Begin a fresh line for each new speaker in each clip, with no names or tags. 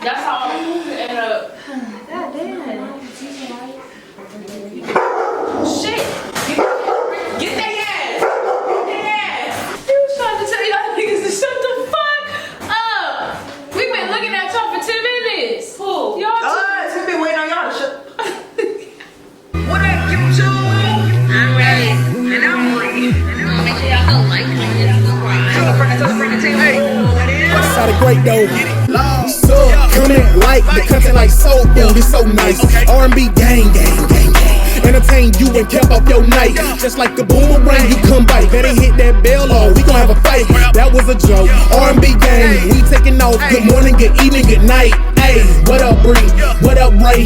That's how I ended up.
God damn.
Shit. Get that ass. Get that ass. He was trying to tell y'all niggas to shut the fuck up. We've been looking at y'all for 10 minutes. Who? Y'all
We've been waiting on y'all to shut.
What up, YouTube? I'm ready. And I'm Brie. Make sure y'all go like it. Tell a friend to tell me.
What's out of great though? So, comment, like the content like soul food, it's so nice. R&B gang. Entertain you and cap up your night. Just like a boomerang, you come bite. Better hit that bell or we gon' have a fight. That was a joke. R&B gang, we taking off. Good morning, good evening, good night. Hey, what up, Brie? What up, Ray?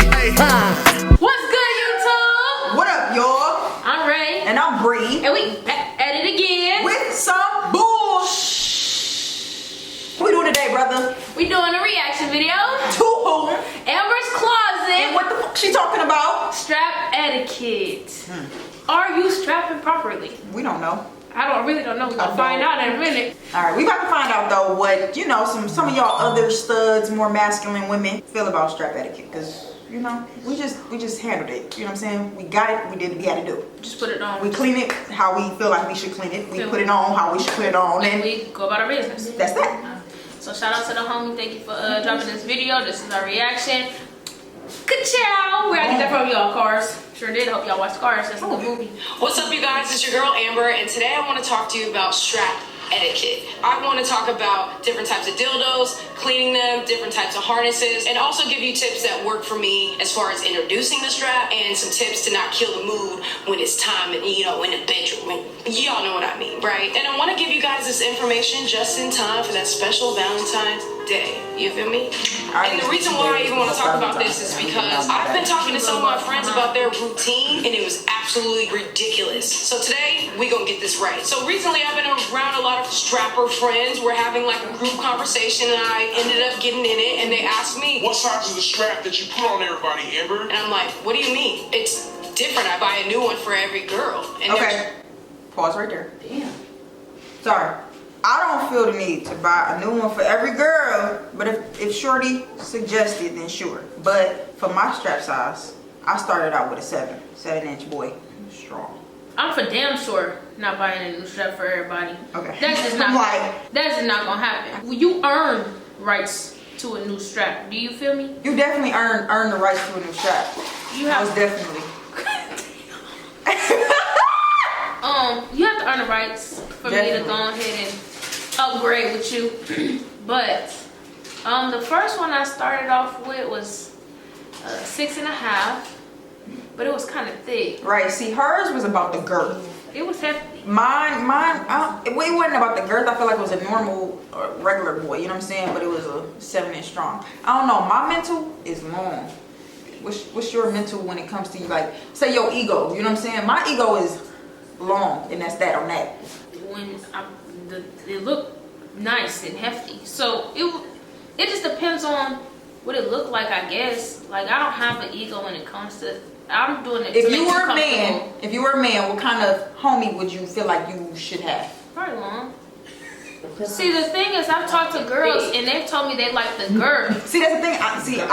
What's good, YouTube?
What up, y'all?
I'm Ray.
And I'm Brie.
And we back at it again.
With some bullshit. What we doing today, brother?
We doing a reaction video.
To who?
Amber's Closet.
And what the fuck she talking about?
Strap etiquette. Are you strapping properly?
We don't know.
Really don't know. We're gonna find out in a minute.
Alright, we about to find out though what, you know, some of y'all other studs, more masculine women feel about strap etiquette. Cause, you know, we just handled it. You know what I'm saying? We got it, we did what we had to do.
Just put it on.
We clean it how we feel like we should clean it. We put it on how we should put it on.
And we go about our business.
That's that.
So shout out to the homie. Thank you for dropping this video. This is our reaction. Ka-chow! Where I get that from, y'all? Cars. Sure did. Hope y'all watched Cars. That's a good movie.
What's up, you guys? It's your girl Amber, and today I want to talk to you about strap etiquette. I want to talk about different types of dildos, cleaning them, different types of harnesses, and also give you tips that work for me as far as introducing the strap and some tips to not kill the mood when it's time, and you know, in the bedroom. And y'all know what I mean, right? And I want to give you guys this information just in time for that special Valentine's Day. You feel me? And the reason why I even want to talk about this is because I've been talking to some of my friends about their routine, and it was absolutely ridiculous. So today, we gonna get this right. So recently, I've been around a lot of strapper friends. We're having like a group conversation, and I ended up getting in it, and they asked me,
what size is the strap that you put on everybody, Amber?
And I'm like, what do you mean? It's different. I buy a new one for every girl. And
okay. Pause right there.
Damn.
Sorry. I don't feel the need to buy a new one for every girl, but if Shorty suggested, then sure. But for my strap size, I started out with a 7-inch boy. Strong.
I'm for damn sure not buying a new strap for everybody.
Okay.
That's just not
like,
that's just not gonna happen. You earn rights to a new strap. Do you feel me?
You definitely earn the rights to a new strap.
You have
most definitely.
You have to earn the rights for me to go ahead and upgrade with you. But the first one I started off with was 6.5, but it was kind of thick.
Right. See, hers was about the girth.
It was hefty.
Mine. It wasn't about the girth. I feel like it was a normal, regular boy. You know what I'm saying? But it was a 7-inch strong. I don't know. My mental is long. What's your mental when it comes to you? Like, say your ego. You know what I'm saying? My ego is long, and that's that on that.
When it looked nice and hefty, so it just depends on what it looked like, I guess. Like, I don't have an ego when it comes to. I'm doing it.
If you were a man, what kind of homie would you feel like you should have?
Probably long. See, the thing is, I've talked to girls and they've told me they like the girth.
See, that's the thing.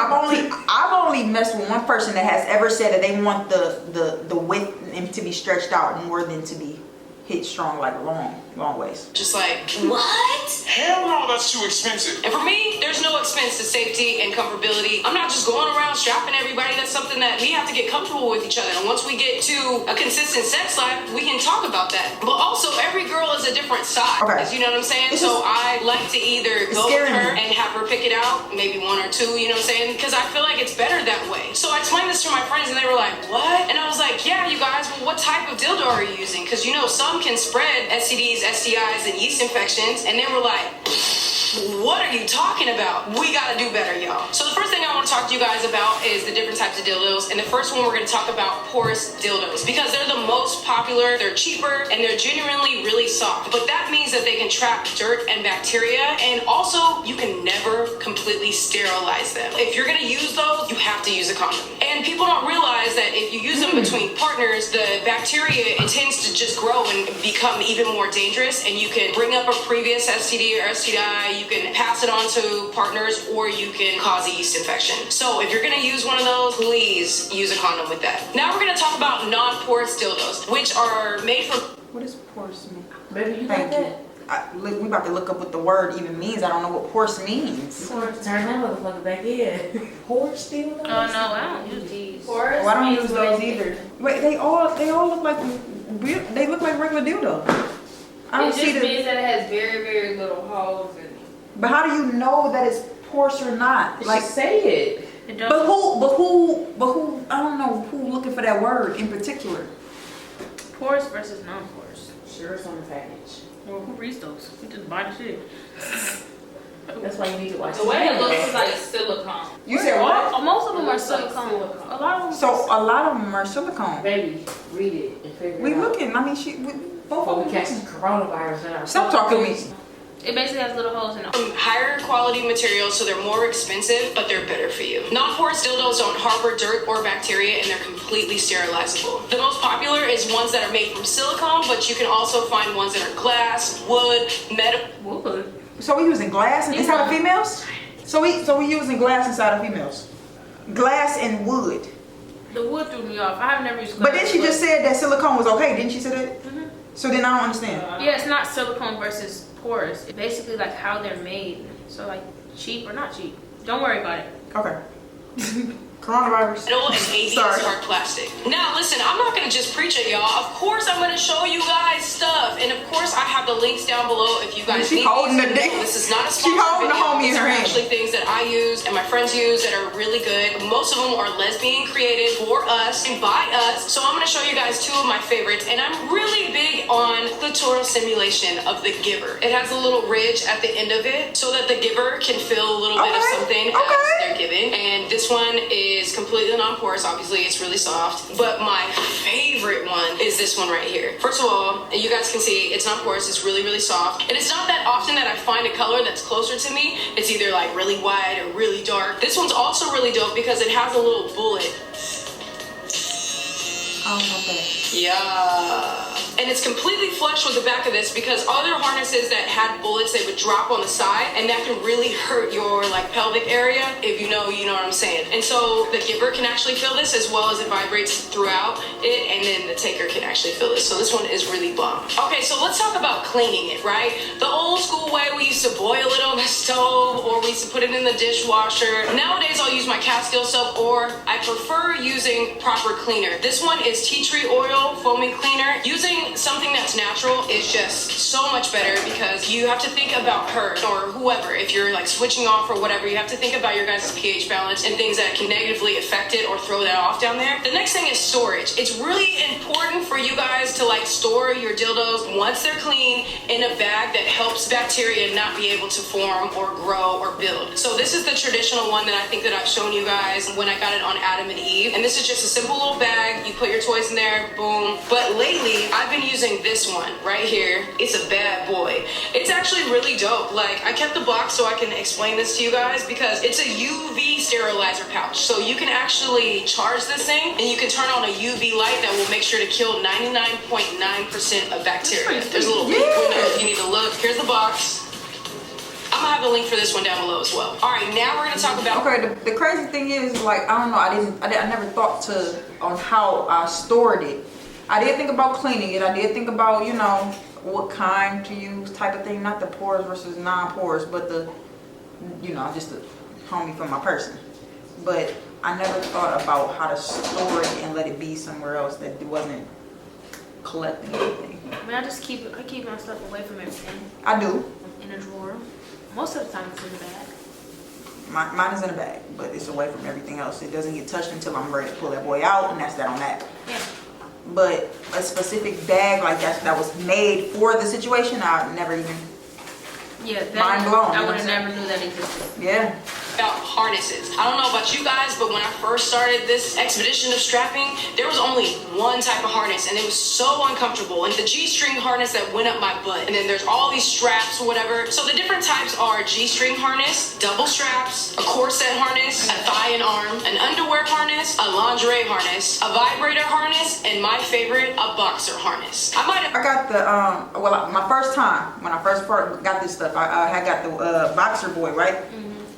I've only messed with one person that has ever said that they want the width and to be stretched out more than to be hit strong, like long ways.
just like, what?
Hell no, that's too expensive.
And for me, there's no expense to safety and comfortability. I'm not just going around strapping everybody. That's something that we have to get comfortable with each other. And once we get to a consistent sex life, we can talk about that. But also, every girl is a different size.
Okay.
You know what I'm saying? So I like to either go with her and have her pick it out, maybe one or two, you know what I'm saying? Because I feel like it's better that way. So I explained this to my friends and they were like, what? And I was like, yeah, you guys, well, what type of dildo are you using? Because, you know, some can spread STDs, STIs, and yeast infections. And they were like, what are you talking about? We gotta do better, y'all. So the first thing I want to talk to you guys about is the different types of dildos. And the first one we're going to talk about porous dildos because they're the most popular, they're cheaper, and they're genuinely really soft. But that means that they can trap dirt and bacteria, and also you can never completely sterilize them. If you're going to use those, you have to use a condom. And people don't realize that if you use them between partners, the bacteria, it tends to just grow and become even more dangerous, and you can bring up a previous STD or STI. you can pass it on to partners or you can cause a yeast infection. So if you're gonna use one of those, please use a condom with that. Now we're gonna talk about non-porous dildos, which are made from...
What is porous mean?
Baby, you
Thank
got
you.
that?
We about to look up what the word even means. I don't know what porous means.
You want to turn that motherfucker back in. Porous dildos?
Oh no, I don't use these.
Well, I don't use those either. Wait, they all look like they look like regular dildo. I don't
It
see
just
the.
means that it has very, very little holes in it.
But how do you know that it's porous or not?
Like, say it.
It
but
don't.
who? I don't know who looking for that word in particular.
Porous versus non-porous.
Sure, it's on the package.
Well, who reads those? We just buy the shit.
That's why you need to watch
The way it looks is like silicone.
You said what?
Most of them are
It looks like
silicone.
silicone.
A lot of them.
So a lot of them are silicone.
Baby, read it and figure
We
it out.
looking. I mean, both
Before
of
we
them.
catch coronavirus in our
Stop talking to me.
It basically has little holes in it.
higher quality materials, so they're more expensive, but they're better for you. Non-porous dildos don't harbor dirt or bacteria, and they're completely sterilizable. The most popular is ones that are made from silicone, but you can also find ones that are glass, wood, metal.
Wood.
So we using glass inside of females? So we using glass inside of females? Glass and wood.
The wood threw me off. I've never used glass.
But then she just said that silicone was okay. Didn't she say that?
Mhm.
So then I don't understand.
Yeah, it's not silicone versus porous. It's basically like how they're made. So like cheap or not cheap. Don't worry about it.
Okay. Coronavirus.
Metal and 80
Sorry.
is hard plastic. Now listen, I'm not gonna just preach at y'all. Of course I'm gonna show you guys stuff. And of course I have the links down below if you guys
She
need
holding
these.
the dick.
This is not a
She
sponsored
holding the
video.
homie in
These
her
are
hand.
actually things that I use and my friends use that are really good. Most of them are lesbian created for us and by us. So I'm gonna show you guys two of my favorites. And I'm really big on clitoral stimulation of the giver. It has a little ridge at the end of it so that the giver can feel a little bit of
Okay,
something
okay.
as they're giving. And this one is completely non-porous. Obviously, it's really soft. But my favorite one is this one right here. First of all, you guys can see it's not porous. It's really, really soft. And it's not that often that I find a color that's closer to me. It's either like really white or really dark. This one's also really dope because it has a little bullet.
I don't know that.
Yeah. And it's completely flush with the back of this because other harnesses that had bullets, they would drop on the side and that can really hurt your like pelvic area. If you know what I'm saying. And so the giver can actually feel this as well as it vibrates throughout it, and then the taker can actually feel this. So this one is really bomb. Okay, so let's talk about cleaning it, right? The old school way, we used to boil it on the stove or we used to put it in the dishwasher. Nowadays I'll use my Catskill soap, or I prefer using proper cleaner. This one is tea tree oil foaming cleaner. Using something that's natural is just so much better because you have to think about her or whoever. If you're like switching off or whatever, you have to think about your guys' pH balance and things that can negatively affect it or throw that off down there. The next thing is storage. It's really important for you guys to like store your dildos once they're clean in a bag that helps bacteria not be able to form or grow or build. So this is the traditional one that I think that I've shown you guys when I got it on Adam and Eve. And this is just a simple little bag. You put your toys in there, boom. But lately, I've been using this one right here. It's a bad boy. It's actually really dope. Like, I kept the box so I can explain this to you guys because it's a UV sterilizer pouch. So you can actually charge this thing and you can turn on a UV light that will make sure to kill 99.9% of bacteria. There's a little pink window if you need to look. Here's the box. I'm gonna have a link for this one down below as well. All right, now we're gonna talk about.
Okay, the crazy thing is, like, I don't know, I never thought on how I stored it. I did think about cleaning it. I did think about, you know, what kind to use type of thing. Not the porous versus non-porous, but the, you know, just the homie for my person. But I never thought about how to store it and let it be somewhere else that it wasn't collecting anything.
I mean, I keep my stuff away from everything.
I do.
In a drawer. Most of the time it's in the bag.
Mine is in a bag, but it's away from everything else. It doesn't get touched until I'm ready to pull that boy out, and that's that on that.
Yeah.
But a specific bag like that was made for the situation, I never even.
Yeah,
Mind blown.
I would have never knew that existed.
Yeah.
about harnesses. I don't know about you guys, but when I first started this expedition of strapping, there was only one type of harness, and it was so uncomfortable. And the G-string harness that went up my butt, and then there's all these straps or whatever. So the different types are G-string harness, double straps, a corset harness, a thigh and arm, an underwear harness, a lingerie harness, a vibrator harness, and my favorite, a boxer harness. I
got the well, my first time when I first got this stuff, I had got the boxer boy, right?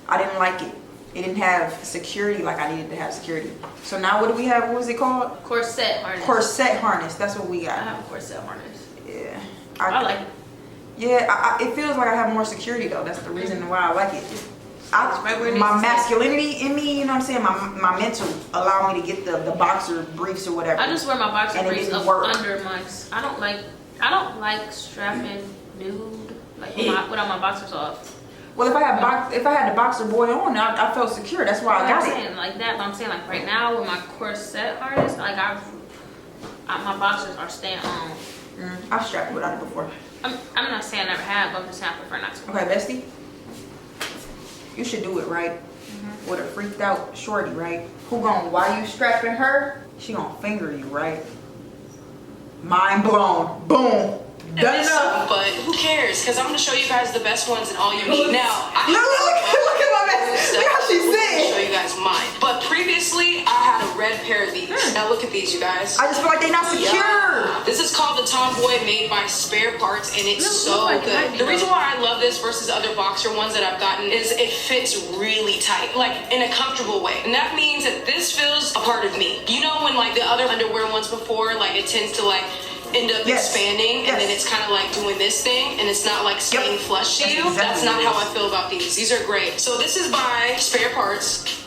I didn't like it. It didn't have security like I needed to have security. So now what do we have? What was it called?
Corset harness.
Corset harness. That's what we got.
I have a corset harness.
Yeah.
I like it.
Yeah, it feels like I have more security though. That's the reason why I like it. My masculinity in me, you know what I'm saying? My mental allow me to get the boxer briefs or whatever.
I just wear my boxer
and
briefs up under my. I don't like strapping nude like without my boxers off.
Well, if I had the boxer boy on, I felt secure. That's why I got it.
I'm saying like that, but I'm saying like right now with my corset harness, like my boxers are staying on.
I've strapped without it before.
I'm not saying I never have, but I'm just saying I prefer not to.
Okay, bestie, you should do it right with a freaked out shorty, right? While you strapping her, she gonna finger you, right? Mind blown. Boom. Done enough.
But who cares? Because I'm going to show you guys the best ones and all you need. Now,
look at my bestie. Look how she's
I'm
sitting.
show you guys mine. But previously, I had a red pair of these. Now look at these, you guys.
I just feel like they're not secure.
Yeah. This is called the Tomboy, made by Spare Parts, and it's so good. The reason why I love this versus other boxer ones that I've gotten is it fits really tight, like in a comfortable way. And that means that this feels a part of me. You know when like the other underwear ones before, like it tends to like end up expanding and then it's kind of like doing this thing and it's not like staying flush to you. That's not how I feel about these. These are great. So this is by Spare Parts.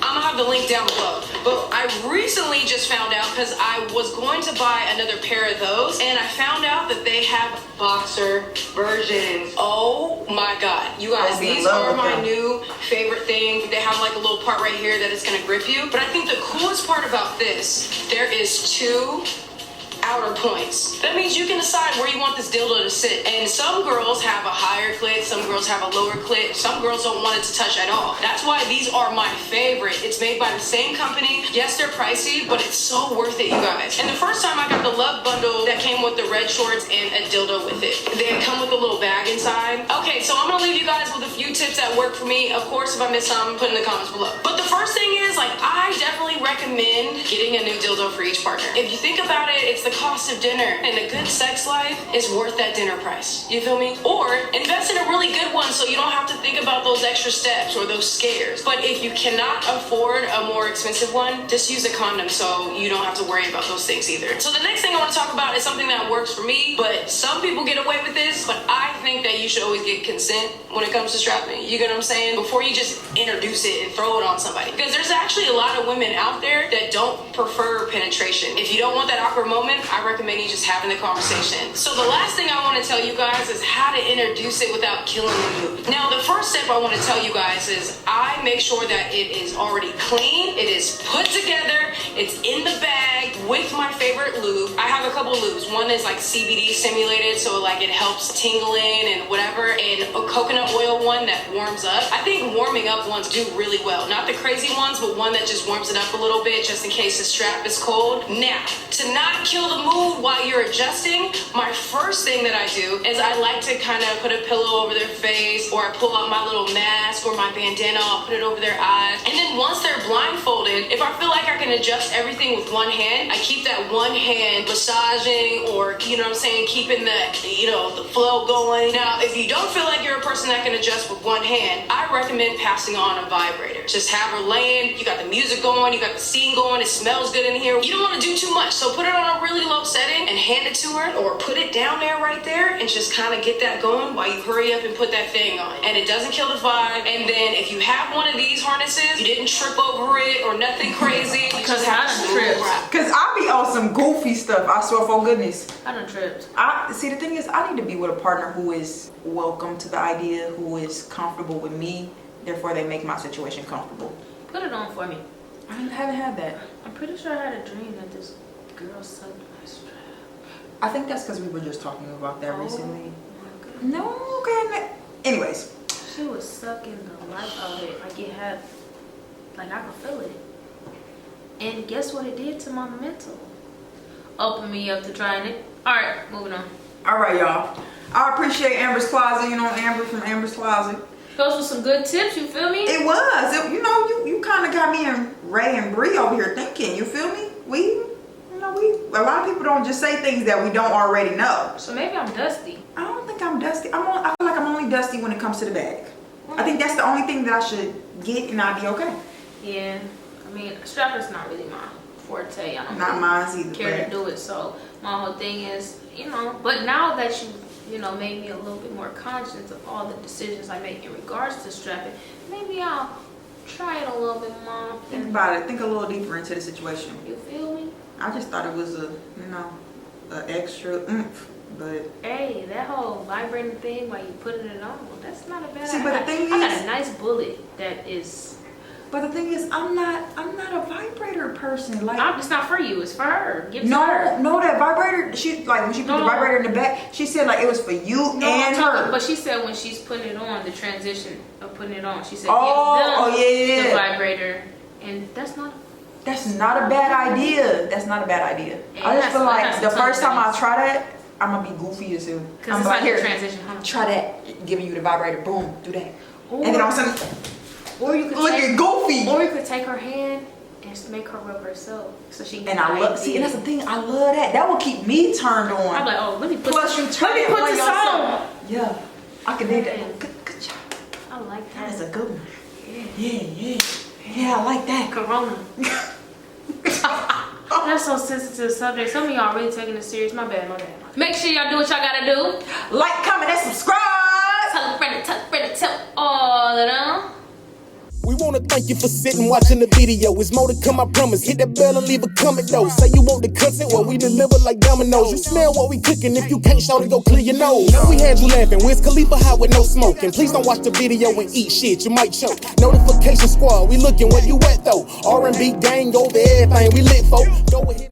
I'm gonna have the link down below. But I recently just found out because I was going to buy another pair of those and I found out that they have boxer versions. Oh my god. You guys, these are my new favorite thing. They have like a little part right here that is gonna grip you. But I think the coolest part about this, there is two outer points. That means you can decide where you want this dildo to sit. And some girls have a higher clit, some girls have a lower clit, some girls don't want it to touch at all. That's why these are my favorite. It's made by the same company. Yes, they're pricey, but it's so worth it, you guys. And the first time I got the love bundle that came with the red shorts and a dildo with it. They come with a little bag inside. Okay, so I'm gonna leave you guys with a few tips that work for me. Of course, if I miss some, put in the comments below. But the first thing is, like, I definitely recommend getting a new dildo for each partner. If you think about it, it's the cost of dinner, and a good sex life is worth that dinner price. You feel me? Or invest in a really good one so you don't have to think about those extra steps or those scares. But if you cannot afford a more expensive one, just use a condom so you don't have to worry about those things either. So the next thing I want to talk about is something that works for me, but some people get away with this, but I think that you should always get consent when it comes to strapping. You get what I'm saying? Before you just introduce it and throw it on somebody. Because there's actually a lot of women out there that don't prefer penetration. If you don't want that awkward moment, I recommend you just having the conversation. So the last thing I want to tell you guys is how to introduce it without killing the mood. Now, the first step I want to tell you guys is I make sure that it is already clean, it is put together, it's in the bag with my favorite lube. I have a couple lubes. One is like CBD stimulated, so like it helps tingling and whatever, and a coconut oil one that warms up. I think warming up ones do really well. Not the crazy ones, but one that just warms it up a little bit just in case the strap is cold. Now, to not kill the mood while you're adjusting, my first thing that I do is I like to kind of put a pillow over their face, or I pull out my little mask or my bandana, I'll put it over their eyes. And then once they're blindfolded, if I feel like I can adjust everything with one hand, I keep that one hand massaging, or, you know what I'm saying, keeping the, you know, the flow going. Now, if you don't feel like you're a person that can adjust with one hand, I recommend passing on a vibrator. Just have her laying, you got the music going, you got the scene going, it smells good in here. You don't want to do too much, so put it on a really low setting and hand it to her, or put it down there right there and just kind of get that going while you hurry up and put that thing on. And it doesn't kill the vibe. And then if you have one of these harnesses, you didn't trip over it or nothing crazy,
Because I done tripped.
Cause I be on some goofy stuff, I swear for goodness.
I done tripped.
See, the thing is, I need to be with a partner who is welcome to the idea, who is comfortable with me, therefore they make my situation comfortable.
Put it on for me.
I haven't had that.
I'm pretty sure I had a dream that this girl sucked my strap.
I think that's because we were just talking about that recently.
My goodness.
No, okay. Anyways,
She was sucking the life out of it. Like it had, like I could feel it. And guess what it did to my mental? Opened me up to trying it. All right, moving on.
All right, y'all. I appreciate Amber's Closet. You know, Amber from Amber's Closet.
Those were some good tips. You feel me?
It was. You know, you kind of got me and Ray and Brie over here thinking. You feel me? A lot of people don't just say things that we don't already know.
So maybe I'm dusty.
I don't think I'm dusty. I feel like I'm only dusty when it comes to the bag. I think that's the only thing that I should get and I'll be okay.
Yeah. I mean, strapping's not really my forte. I don't
Not
really
mine either.
care to do it. So my whole thing is, you know, but now that you know, made me a little bit more conscious of all the decisions I make in regards to strapping, maybe I'll try it a little bit more.
Think about it. Think a little deeper into the situation.
You feel me?
I just thought it was an extra oomph, but
Hey, that whole vibrating thing while you putting it on, that's not a bad
See,
idea.
but the thing
I got
is-
a nice bullet that is.
But the thing is, I'm not a vibrator person. Like,
It's not for you. It's for her. Give it to her.
no, that vibrator. She like when she put the vibrator in the back. She said like it was for you and
I'm talking-
her.
But she said when she's putting it on, the transition of putting it on, she said,
Oh,
give them
yeah.
the vibrator, and that's not.
That's not a bad idea. That's not a bad idea.
Yeah,
I just
that's-
feel like
that's
the
some
first time I
things.
try that, I'm gonna be goofy as hell.
Because
I'm
it's
like,
like a
here,
transition. Huh?
try that. Giving you the vibrator. Boom, do that.
Or,
And then all of a sudden,
or you could
looking goofy.
Or you could take her hand and just make her rub herself, so she can.
And I love, see, and that's the thing, I love that. That will keep me turned on.
I'm like, oh, let me put.
Plus you turn
let me
it
put
on
this
yourself.
on.
Yeah, I can do that.
Yeah.
Good job.
I like
That is
that.
a good one. Yeah, I like that.
Corona. That's so sensitive subject. Some of y'all really taking it serious. My bad. Make sure y'all do what y'all gotta do.
Like, comment, and subscribe.
Tell a friend, tell all of them.
We wanna thank you for sitting watching the video. It's more to come, I promise. Hit that bell and leave a comment though. Say you want the content, well we deliver like dominoes. You smell what we cooking, if you can't shout it, go clear your nose. We had you laughing, Wiz Khalifa high with no smoking. Please don't watch the video and eat shit, you might choke. Notification squad, we looking where you at though. R&B gang over everything, we lit folk. Go ahead.